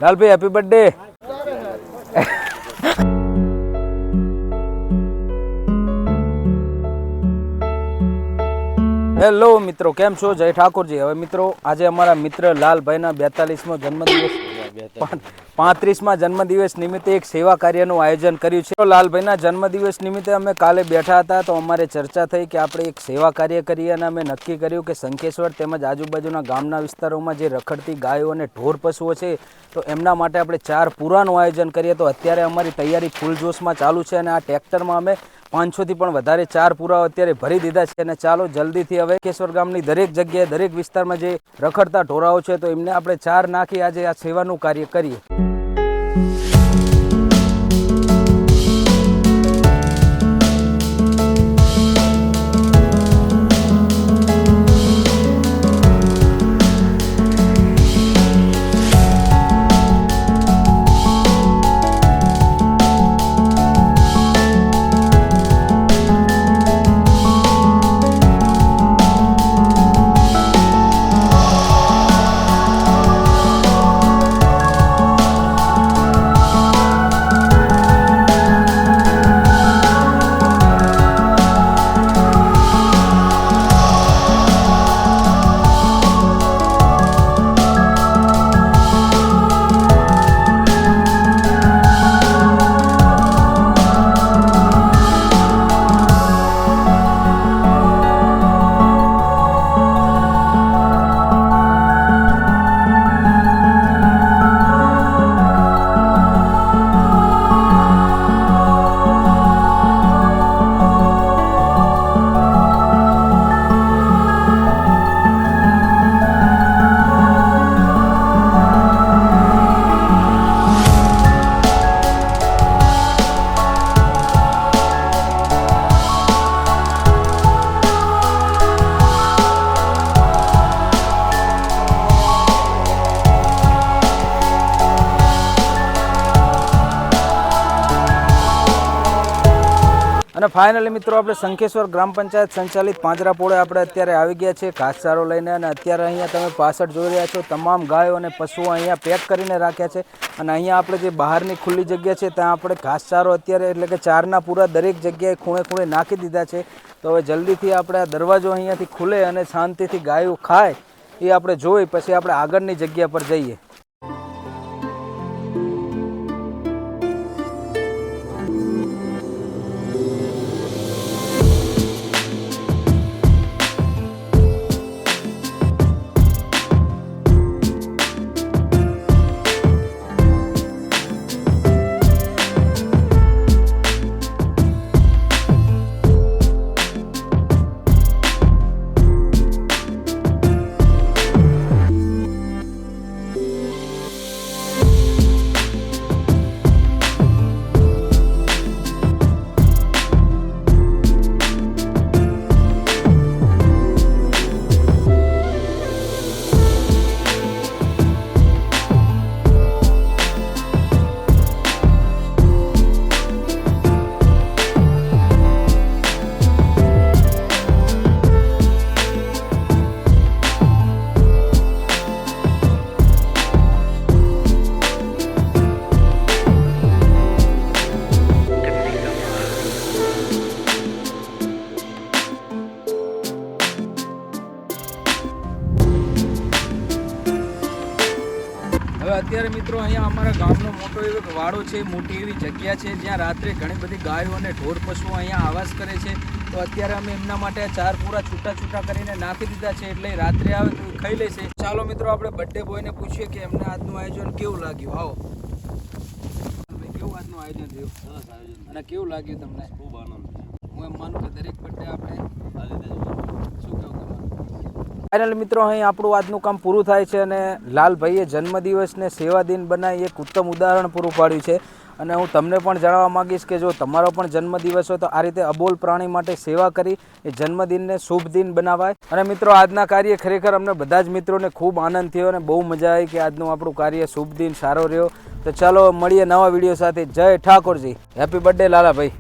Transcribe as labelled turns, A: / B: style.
A: Lalbhai happy birthday. Hello મિત્રો, કેમ છો? જય ઠાકોરજી. હવે મિત્રો, આજે અમારા મિત્ર લાલભાઈના 42મો જન્મદિવસ 35મા જન્મદિવસ નિમિત્તે એક સેવા કાર્યનું આયોજન કર્યું છે. લાલભાઈના જન્મદિવસ નિમિત્તે અમે કાલે બેઠા હતા તો અમારે ચર્ચા થઈ કે આપણે એક સેવા કાર્ય કરીએ અને અમે નક્કી કર્યું કે શંખેશ્વર તેમજ આજુબાજુના ગામના વિસ્તારોમાં જે રખડતી ગાયો અને ઢોર પશુઓ છે તો એમના માટે આપણે 4 પૂરાનું આયોજન કરીએ. તો અત્યારે અમારી તૈયારી ફૂલજોશમાં ચાલુ છે અને આ ટ્રેક્ટરમાં અમે 500થી પણ વધારે 4 પૂરાઓ અત્યારે ભરી દીધા છે. અને ચાલો જલ્દીથી હવે શંખેશ્વર ગામની દરેક જગ્યાએ દરેક વિસ્તારમાં જે રખડતા ઢોરાઓ છે તો એમને આપણે 4 નાખી આજે આ સેવાનું કાર્ય કરીએ. અને ફાઇનલી મિત્રો, આપણે શંખેશ્વર ગ્રામ પંચાયત સંચાલિત પાંજરાપોળે આપણે અત્યારે આવી ગયા છે ઘાસચારો લઈને. અને અત્યારે અહીંયા તમે પાછળ જોઈ રહ્યા છો તમામ ગાયો અને પશુઓ અહીંયા પેક કરીને રાખ્યા છે. અને અહીંયા આપણે જે બહારની ખુલ્લી જગ્યા છે ત્યાં આપણે ઘાસચારો અત્યારે એટલે કે 4ના પૂરા દરેક જગ્યાએ ખૂણે ખૂણે નાખી દીધા છે. તો હવે જલ્દીથી આપણે આ દરવાજો અહીંયાથી ખુલે અને શાંતિથી ગાયો ખાય એ આપણે જોઈ પછી આપણે આગળની જગ્યા પર જઈએ. અત્યારે મિત્રો અહીંયા અમારા ગામનો મોટો એવો વાડો છે, મોટી એવી જગ્યા છે જ્યાં રાત્રે ઘણી બધી ગાયો અને ઢોર પશુઓ અહીંયા આવાસ કરે છે. તો અત્યારે અમે એમના માટે 4 પૂરા છૂટા કરીને નાખી દીધા છે એટલે રાત્રે આવે તો ખાઈ લેશે. ચાલો મિત્રો, આપણે બર્થડે બોયને પૂછીએ કે એમને આજનું આયોજન કેવું લાગ્યું. આવો કેવું આજનું આયોજન થયું? સરસ આયોજન. અને કેવું લાગ્યું તમને? ખૂબ આનંદ. હું એમ માનું કે દરેક બર્થડે આપણે શું કહું ફાઇનલ મિત્રો, અહીં આપણું આજનું કામ પૂરું થાય છે. અને લાલભાઈએ જન્મદિવસને સેવા દિન બનાવી એક ઉત્તમ ઉદાહરણ પૂરું પાડ્યું છે. અને હું તમને પણ જણાવવા માંગીશ કે જો તમારો પણ જન્મદિવસ હોય તો આ રીતે અબોલ પ્રાણી માટે સેવા કરી એ જન્મદિનને શુભ દિન બનાવાય. અને મિત્રો, આજના કાર્ય ખરેખર અમને બધા જ મિત્રોને ખૂબ આનંદ થયો અને બહુ મજા આવી કે આજનું આપણું કાર્ય શુભ દિન સારો રહ્યો. તો ચાલો મળીએ નવા વિડીયો સાથે. જય ઠાકોરજી. Happy birthday Lalabhai.